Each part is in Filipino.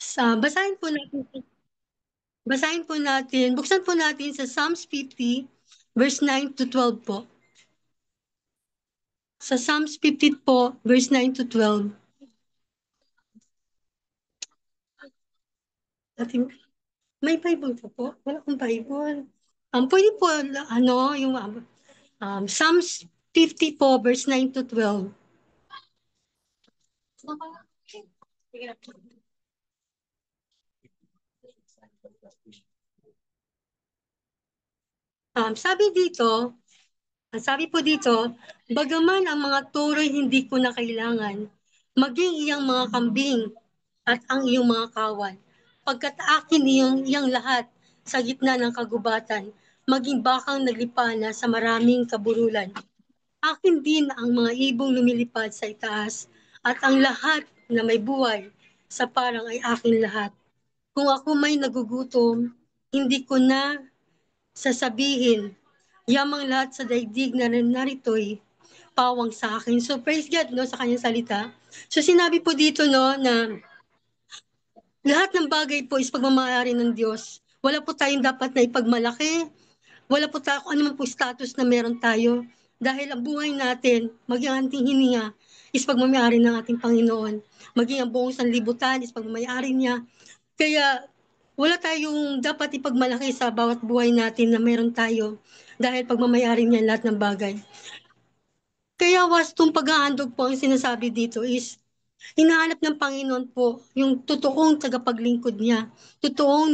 Basahin po natin, buksan po natin sa Psalms 50, verse 9 to 12 po. Sa Psalms 50 po, verse 9 to 12. Ating, may Bible po po? Wala akong Bible. Pwede po, yung Psalms 50 po, verse 9 to 12. Um, sabi dito, sabi po dito, bagaman ang mga turo'y hindi ko na kailangan, maging iyang mga kambing at ang iyong mga kawan. Pagkat akin iyang lahat sa gitna ng kagubatan, maging bakang naglipana sa maraming kaburulan. Akin din ang mga ibong lumilipad sa itaas at ang lahat na may buhay sa parang ay akin lahat. Kung ako may nagugutom, hindi ko na sasabihin, yamang lahat sa daigdig na narito'y pawang sa akin. So praise God no sa kanyang salita. So sinabi po dito no na lahat ng bagay po is pagmamayari ng Diyos. Wala po tayong dapat na ipagmalaki. Wala po tayo kung ano man po status na meron tayo. Dahil ang buhay natin, maging ang ating hininga, is pagmamayari ng ating Panginoon. Maging ang buong sanlibutan is pagmamayari niya. Kaya wala tayong dapat ipagmalaki sa bawat buhay natin na meron tayo. Dahil pagmamayari niya lahat ng bagay. Kaya wastong pag-aandog po ang sinasabi dito is hinahanap ng Panginoon po yung totoong tagapaglingkod niya. Totoo,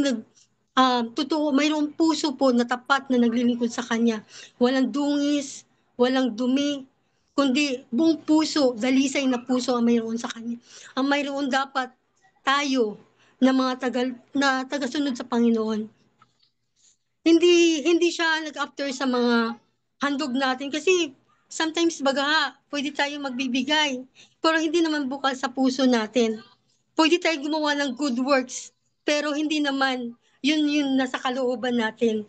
mayroong puso po na tapat na naglilingkod sa Kanya. Walang dungis, walang dumi, kundi buong puso, dalisay na puso ang mayroon sa Kanya. Ang mayroon dapat tayo na mga tagasunod sa Panginoon. Hindi siya nag-after sa mga handog natin kasi sometimes baga pwede tayong magbibigay pero hindi naman bukal sa puso natin. Pwede tayong gumawa ng good works pero hindi naman yun nasa kalooban natin.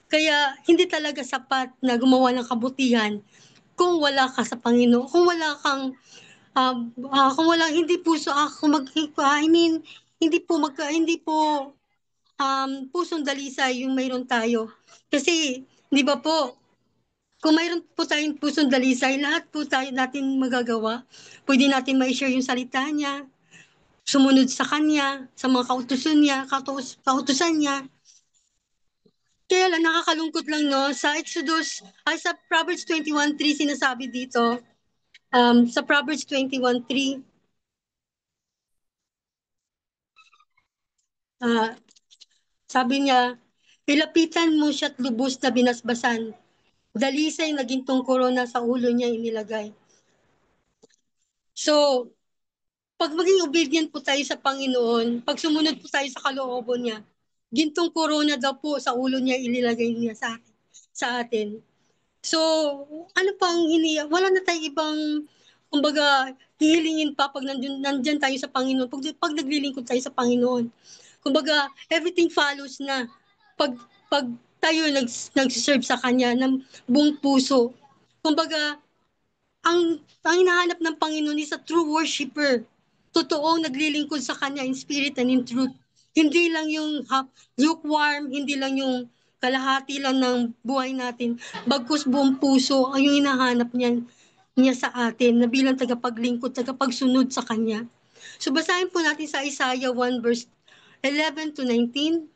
Kaya hindi talaga sapat na gumawa ng kabutihan kung wala ka sa Panginoon, kung wala kang kung wala hindi puso kung I mean hindi po pusong dalisay yung mayroon tayo. Kasi, di ba po, kung mayroon po tayong pusong dalisay, lahat po tayo natin magagawa. Pwede natin ma-share yung salita niya, sumunod sa kanya, sa mga kautusan niya. Kaya lang, nakakalungkot lang, no? Sa Proverbs 21:3 sinasabi dito, sa Proverbs 21:3, ah, sabi niya, ilapitan mo siya't lubos na binasbasan. Dalisay na gintong korona sa ulo niya inilagay. So, pag maging obedient po tayo sa Panginoon, pag sumunod po tayo sa kalooban niya, gintong corona daw po sa ulo niya ililagay niya sa atin. So, ano pang wala na tayong ibang, kumbaga, hihilingin pa pag nandyan tayo sa Panginoon, pag naglilingkod tayo sa Panginoon. Kumbaga, everything follows na. Pag tayo nag-serve sa Kanya ng buong puso. Kumbaga, ang hinahanap ng Panginoon is a true worshipper. Totoong naglilingkod sa Kanya in spirit and in truth. Hindi lang yung lukewarm, hindi lang yung kalahati lang ng buhay natin. Bagkus buong puso ang yung hinahanap niya sa atin na bilang tagapaglingkod, tagapagsunod sa Kanya. So basahin po natin sa Isaiah 1 verse 11 to 19.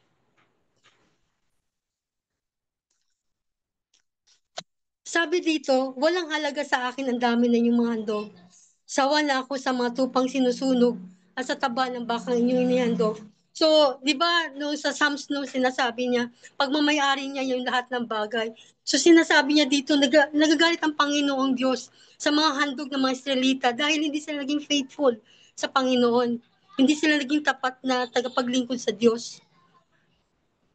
Sabi dito, walang halaga sa akin ang dami na inyong mga handog. Sawa na ako sa mga tupang sinusunog at sa taba ng bakang inyong inihandog. So, di ba, no, sa Psalms, no, sinasabi niya, pagmamayari niya yung lahat ng bagay. So, sinasabi niya dito, nagagalit ang Panginoong Diyos sa mga handog ng mga Israelita dahil hindi sila naging faithful sa Panginoon. Hindi sila naging tapat na tagapaglingkod sa Diyos.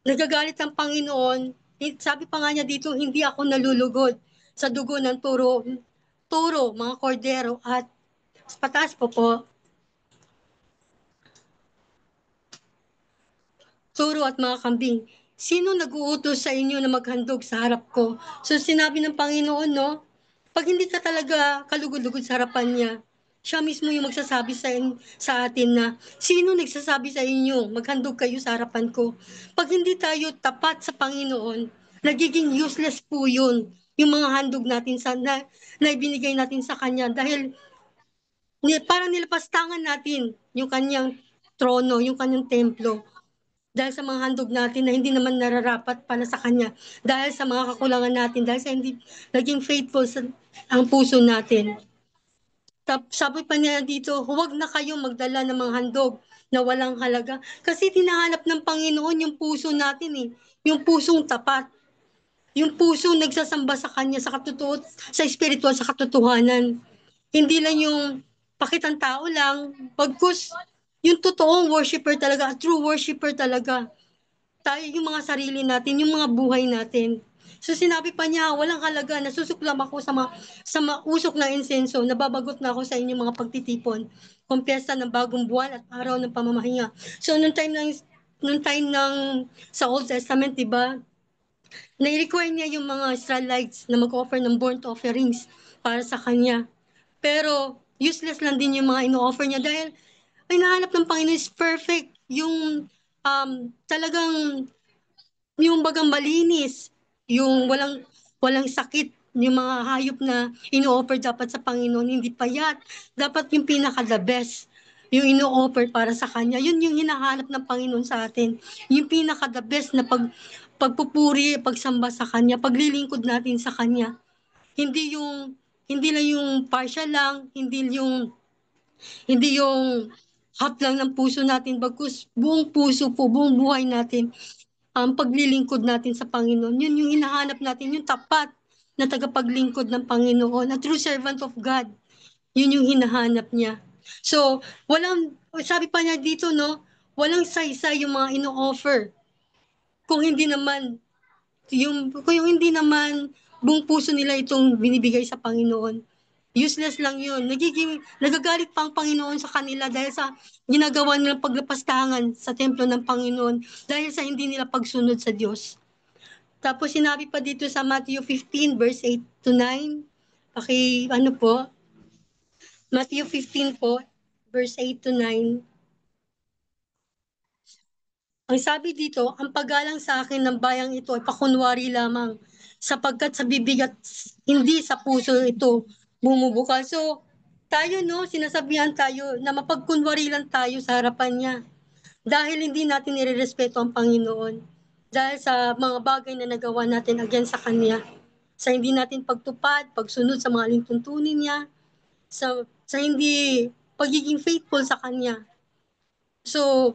Nagagalit ang Panginoon. Sabi pa nga niya dito, hindi ako nalulugod sa dugo ng turo, mga kordero at pataas po, turo at mga kambing. Sino nag-uutos sa inyo na maghandog sa harap ko? So sinabi ng Panginoon, no, pag hindi ka talaga kalugod-lugod sa harapan niya, Siya mismo yung magsasabi sa atin na, "Sino nagsasabi sa inyo, maghandog kayo sa harapan ko?" 'Pag hindi tayo tapat sa Panginoon, nagiging useless po yun, yung mga handog natin na ibinigay natin sa kanya dahil parang nilapastangan natin yung kanyang trono, yung kanyang templo. Dahil sa mga handog natin na hindi naman nararapat para sa kanya, dahil sa mga kakulangan natin, dahil sa hindi naging faithful ang puso natin. Sabi pa niya dito, huwag na kayong magdala ng mga handog na walang halaga. Kasi tinahanap ng Panginoon yung puso natin eh. Yung pusong tapat. Yung pusong nagsasamba sa Kanya sa sa espiritual, sa katotohanan. Hindi lang yung pakitang tao lang. Pagkus, yung totoong worshiper talaga, true worshiper talaga tayo yung mga sarili natin, yung mga buhay natin. So sinabi pa niya, walang halaga, nasusuklam ako sa usok ng insenso, nababagot na ako sa inyong mga pagtitipon, kumpiyesta ng bagong buwan at araw ng pamamahinga. So nung time ng sa Old Testament, di ba, nai-require niya yung mga Israelites na mag-offer ng burnt offerings para sa kanya. Pero useless lang din yung mga ino-offer niya dahil ay nahanap ng Panginoon is perfect. Yung talagang yung bagang malinis, yung walang sakit, yung mga hayop na ino-offer dapat sa Panginoon, hindi payat. Dapat yung pinaka-the best, yung ino-offer para sa Kanya. Yun yung hinahanap ng Panginoon sa atin. Yung pinaka-the best na pagpupuri, pagsamba sa Kanya, paglilingkod natin sa Kanya. Hindi yung, hindi lang yung partial lang, hindi yung half lang ng puso natin, bagkus buong puso po, buong buhay natin paglilingkod natin sa Panginoon. Yun yung hinahanap natin, yung tapat na tagapaglingkod ng Panginoon, a true servant of God. Yun yung hinahanap niya. So, sabi pa niya dito, no, walang saysay yung mga ino-offer. Kung hindi naman, kung yung hindi naman buong puso nila itong binibigay sa Panginoon. Useless lang yun. Nagagalit pa ang Panginoon sa kanila dahil sa ginagawa nilang paglapastangan sa templo ng Panginoon dahil sa hindi nila pagsunod sa Diyos. Tapos sinabi pa dito sa Matthew 15 verse 8 to 9. Ano po, Matthew 15 po, verse 8 to 9. Ang sabi dito, ang paggalang sa akin ng bayang ito ay pakunwari lamang sapagkat sa bibig at hindi sa puso ito bumubukal. So, tayo no, sinasabihan tayo na mapagkunwari lang tayo sa harapan niya dahil hindi natin nirerespeto ang Panginoon. Dahil sa mga bagay na nagawa natin against sa Kanya. Sa hindi natin pagtupad, pagsunod sa mga lintuntunin niya, sa hindi pagiging faithful sa Kanya. So,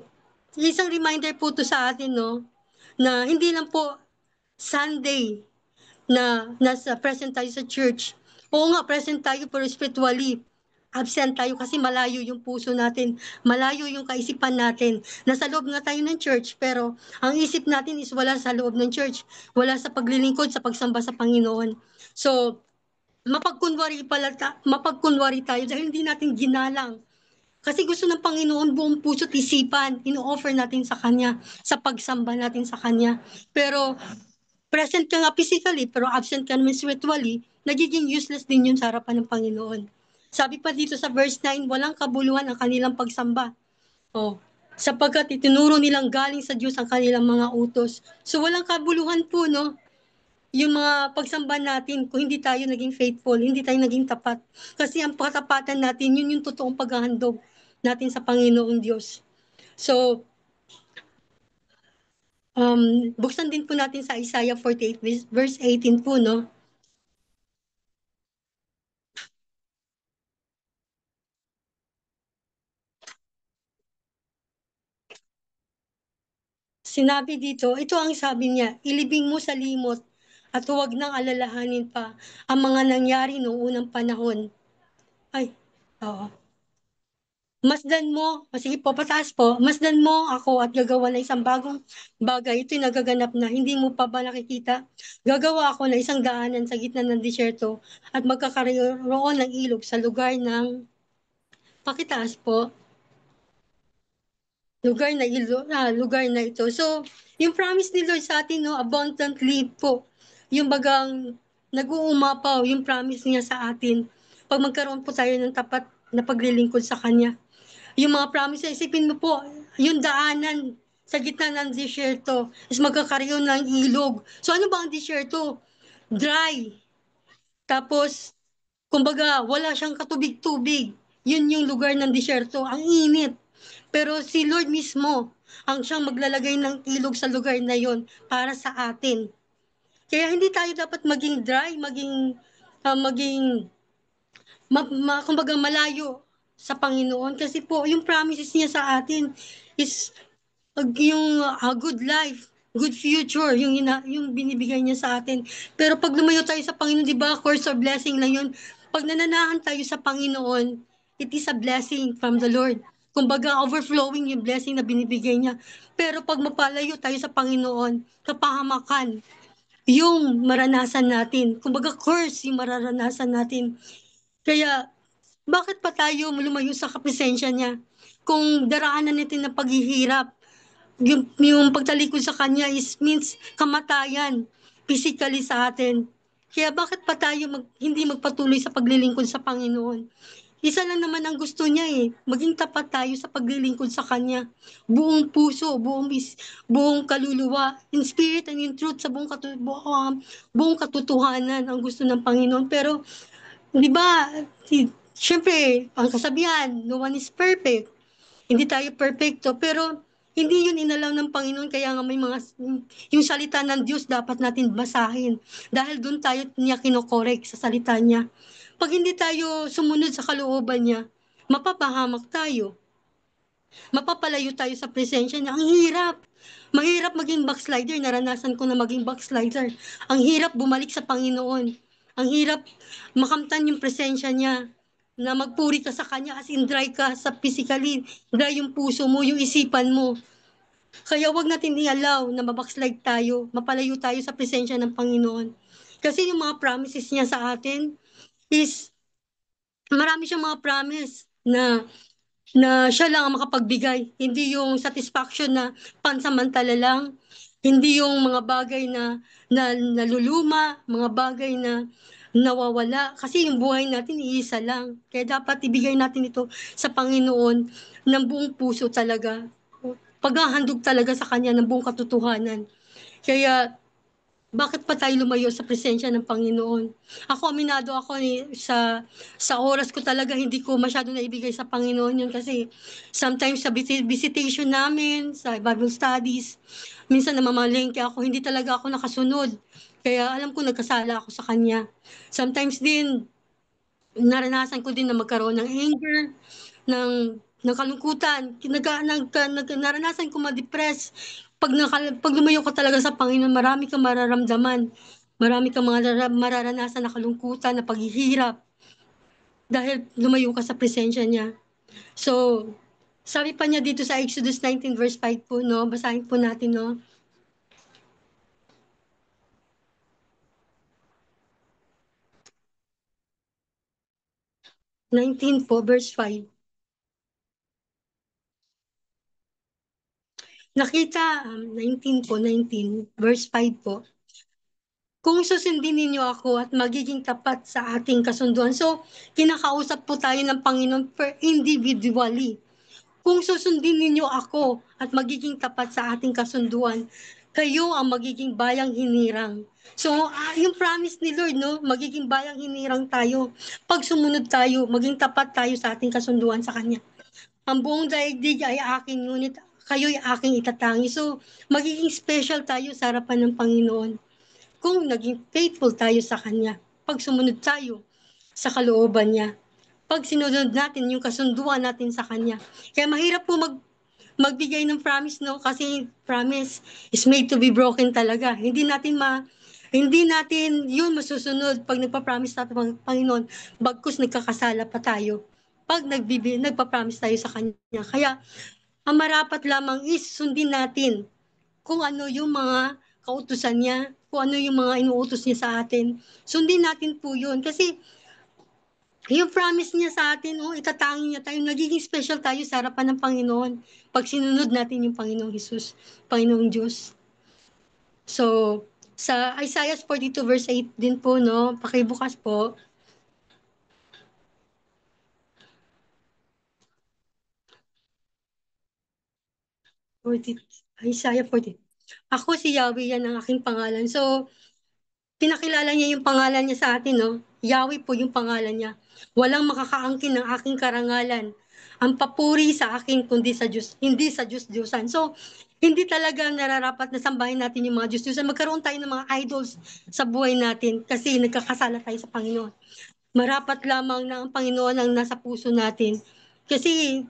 isang reminder po to sa atin, no, na hindi lang po Sunday na nasa present tayo sa church. Oo nga, present tayo pero spiritually, absent tayo kasi malayo yung puso natin, malayo yung kaisipan natin. Nasa loob nga tayo ng church, pero ang isip natin is wala sa loob ng church, wala sa paglilingkod, sa pagsamba sa Panginoon. So, mapagkunwari tayo dahil hindi natin ginalang. Kasi gusto ng Panginoon buong puso't isipan, ino-offer natin sa Kanya, sa pagsamba natin sa Kanya. Pero present ka nga physically, pero absent ka naman spiritually, nagiging useless din yun sa harapan ng Panginoon. Sabi pa dito sa verse 9, walang kabuluhan ang kanilang pagsamba. Oh, sapagkat itinuro nilang galing sa Diyos ang kanilang mga utos. So walang kabuluhan po, no? Yung mga pagsamba natin, kung hindi tayo naging faithful, hindi tayo naging tapat. Kasi ang katapatan natin, yun yung totoong paghahandog natin sa Panginoong Diyos. So, buksan din po natin sa Isaiah 48 verse 18 po, no? Sinabi dito, ito ang sabi niya, ilibing mo sa limot at huwag nang alalahanin pa ang mga nangyari noong unang panahon. Ay, oo. Masdan mo, sige po, pataas po, masdan mo ako at gagawa na isang bagong bagay. Ito'y nagaganap na, hindi mo pa ba nakikita? Gagawa ako na isang daanan sa gitna ng disyerto at magkakaroon ng ilog sa pakitaas po, lugar na ito. So, yung promise ni Lord sa atin, no, abundantly po, yung bagang nag-uumapaw, yung promise niya sa atin. Pag magkaroon po tayo ng tapat na paglilingkod sa Kanya. Yung mga promise, isipin mo po, yung daanan sa gitna ng disyerto is magkakaroon ng ilog. So ano ba ang disyerto? Dry. Tapos, kumbaga, wala siyang katubig-tubig. Yun yung lugar ng disyerto. Ang init. Pero si Lord mismo ang siyang maglalagay ng ilog sa lugar na yon para sa atin. Kaya hindi tayo dapat maging dry, maging kumbaga malayo sa Panginoon kasi po yung promises niya sa atin is yung good life, good future, yung binibigay niya sa atin. Pero pag lumayo tayo sa Panginoon, di ba, course of blessing lang yun. Pag nananahan tayo sa Panginoon, it is a blessing from the Lord. Kumbaga, overflowing yung blessing na binibigay niya. Pero pag mapalayo tayo sa Panginoon, kapahamakan, yung maranasan natin. Kumbaga, curse yung mararanasan natin. Kaya, bakit pa tayo lumayo sa kapresensya niya? Kung daraanan natin ng paghihirap, yung pagtalikod sa Kanya is means kamatayan physically sa atin. Kaya bakit pa tayo hindi magpatuloy sa paglilingkod sa Panginoon? Isa lang naman ang gusto niya eh, maging tapat tayo sa paglilingkod sa Kanya. Buong puso, buong kaluluwa, in spirit and in truth, sa buong katotohanan ang gusto ng Panginoon. Pero, di ba, syempre, ang kasabihan, no one is perfect. Hindi tayo perfecto, pero hindi yun inalaw ng Panginoon, kaya nga may yung salita ng Diyos dapat natin basahin. Dahil doon tayo niya kinokorek sa salita niya. Pag hindi tayo sumunod sa kalooban niya, mapapahamak tayo. Mapapalayo tayo sa presensya niya. Ang hirap. Mahirap maging backslider. Naranasan ko na maging backslider. Ang hirap bumalik sa Panginoon. Ang hirap makamtan yung presensya niya na magpuri ka sa Kanya as in dry ka sa physically, dry yung puso mo, yung isipan mo. Kaya wag natin i-allow na mabackslide tayo, mapalayo tayo sa presensya ng Panginoon. Kasi yung mga promises niya sa atin is marami siyang mga promise na siya lang ang makapagbigay. Hindi yung satisfaction na pansamantala lang. Hindi yung mga bagay na naluluma, mga bagay na nawawala. Kasi yung buhay natin, iisa lang. Kaya dapat ibigay natin ito sa Panginoon ng buong puso talaga. Paghahandog talaga sa Kanya ng buong katotohanan. Kaya bakit pa tayo lumayo sa presensya ng Panginoon? Ako, aminado ako sa oras ko talaga, hindi ko masyado naibigay sa Panginoon yun kasi sometimes sa visitation namin, sa Bible studies, minsan namamalengke ako, hindi talaga ako nakasunod. Kaya alam ko nagkasala ako sa Kanya. Sometimes din, naranasan ko din na magkaroon ng anger, ng ng kalungkutan, naranasan ko ma-depress. Pag lumayo ka talaga sa Panginoon, marami kang mararamdaman. Marami kang mararanasan na kalungkutan, na paghihirap dahil lumayo ka sa presensya niya. So, sabi pa niya dito sa Exodus 19 verse 5 po, no? Basahin po natin, no? 19 po, verse 5. Nakita, 19 po, 19, verse 5 po. Kung susundin ninyo ako at magiging tapat sa ating kasunduan. So, kinakausap po tayo ng Panginoon per individually. Kung susundin ninyo ako at magiging tapat sa ating kasunduan, kayo ang magiging bayang hinirang. So, yung promise ni Lord, no, magiging bayang hinirang tayo. Pag sumunod tayo, maging tapat tayo sa ating kasunduan sa Kanya. Ang buong daigdig ay akin, ngunit kayo'y aking itatangi. So, magiging special tayo sa harapan ng Panginoon kung naging faithful tayo sa Kanya, pag sumunod tayo sa kalooban niya, pag sinunod natin yung kasunduan natin sa Kanya. Kaya mahirap po magbigay ng promise, no? Kasi promise is made to be broken talaga. Hindi natin yun masusunod pag nagpa-promise natin ng Panginoon, bagkus nagkakasala pa tayo. Pag nagpa-promise tayo sa Kanya. Kaya, ang marapat lamang is sundin natin kung ano yung mga kautusan niya, kung ano yung mga inuutos niya sa atin. Sundin natin po yun. Kasi yung promise niya sa atin, oh, itatangi niya tayo, nagiging special tayo sa harapan ng Panginoon pag sinunod natin yung Panginoong Jesus, Panginoong Diyos. So, sa Isaiah 42 verse 8 din po, no? Pakibukas po. 40, Isaiah 40. Ako si Yahweh, yan ang aking pangalan. So, pinakilala niya yung pangalan niya sa atin, no? Yahweh po yung pangalan niya. Walang makakaangkin ng aking karangalan. Ang papuri sa akin kundi sa Diyos, hindi sa Diyos-Diyosan. So, hindi talaga nararapat na sambahin natin yung mga Diyos-Diyosan. Magkaroon tayo ng mga idols sa buhay natin kasi nagkakasala tayo sa Panginoon. Marapat lamang na ang Panginoon ang nasa puso natin. Kasi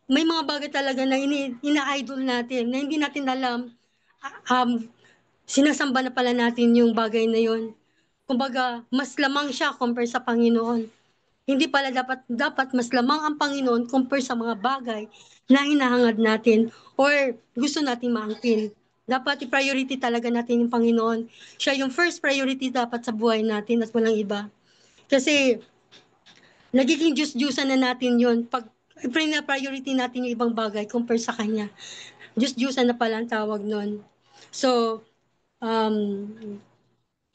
may mga bagay talaga na ina-idol natin na hindi natin alam. Sinasamba na pala natin yung bagay na yon. Kumbaga, mas lamang siya compare sa Panginoon. Hindi pala dapat mas lamang ang Panginoon compare sa mga bagay na hinahangad natin or gusto nating maangkin. Dapat i-priority talaga natin yung Panginoon. Siya yung first priority dapat sa buhay natin at walang iba. Kasi nagiging Diyos-Diyusan na natin yon pag priority natin yung ibang bagay compare sa Kanya. Diyos-Diyusan na pala ang tawag nun. So, um,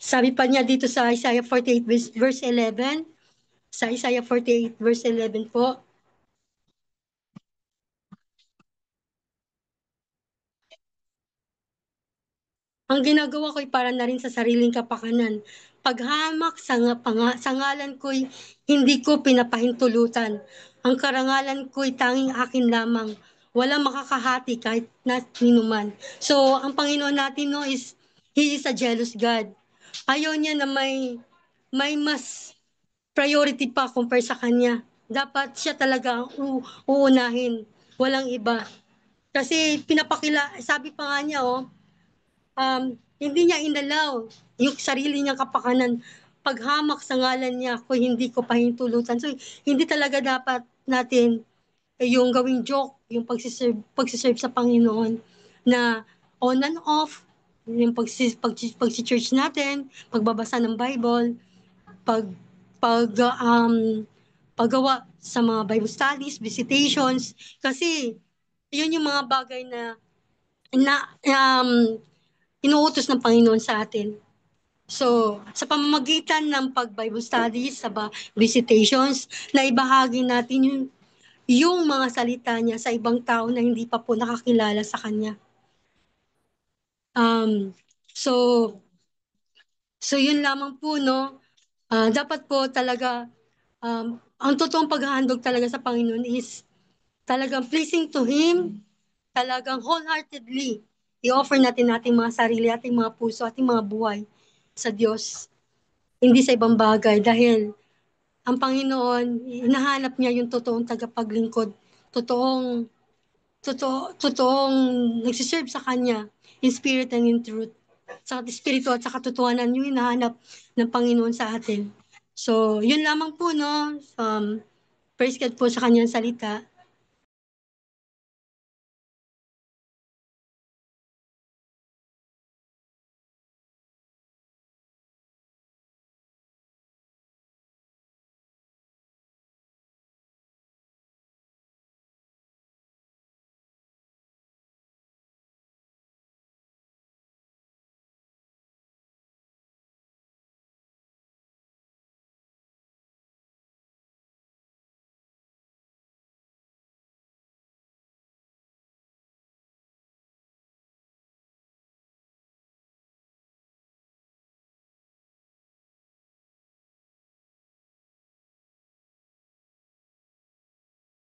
sabi pa niya dito sa Isaiah 48 verse 11, sa Isaiah 48 verse 11 po, ang ginagawa ko'y para na rin sa sariling kapakanan. Paghamak sa ngalan ko'y hindi ko pinapahintulutan. Ang karangalan ko'y tanging akin lamang. Walang makakahati kahit na ninuman. So, ang Panginoon natin no is, He is a jealous God. Ayaw niya na may mas priority pa compare sa kanya. Dapat siya talaga ang uunahin. Walang iba. Kasi sabi pa nga niya, hindi niya inalaw yung sarili niyang kapakanan. Paghamak sa ngalan niya, kung hindi ko pahintulutan. So, hindi talaga dapat natin yung gawing joke, yung pagsiserve sa Panginoon na on and off, yung pagsi-church natin, pagbabasa ng Bible, pag pag paggawa sa mga Bible studies, visitations, kasi yun yung mga bagay na inuutos ng Panginoon sa atin. So, sa pamamagitan ng pag-Bible studies, visitations, na ibahagi natin yung mga salita niya sa ibang tao na hindi pa po nakakilala sa Kanya. Um, so, so yun lamang po, no? Dapat po talaga, ang totoong paghahandog talaga sa Panginoon is talagang pleasing to Him, talagang wholeheartedly i-offer natin ating mga sarili, ating mga puso, ating mga buhay sa Diyos. Hindi sa ibang bagay dahil ang Panginoon, hinahanap niya yung totoong tagapaglingkod, totoong, totoong nagsiserve sa Kanya in spirit and in truth. Sa espiritu at sa katotohanan yung hinahanap ng Panginoon sa atin. So, yun lamang po, no? Praise God po sa Kanyang salita.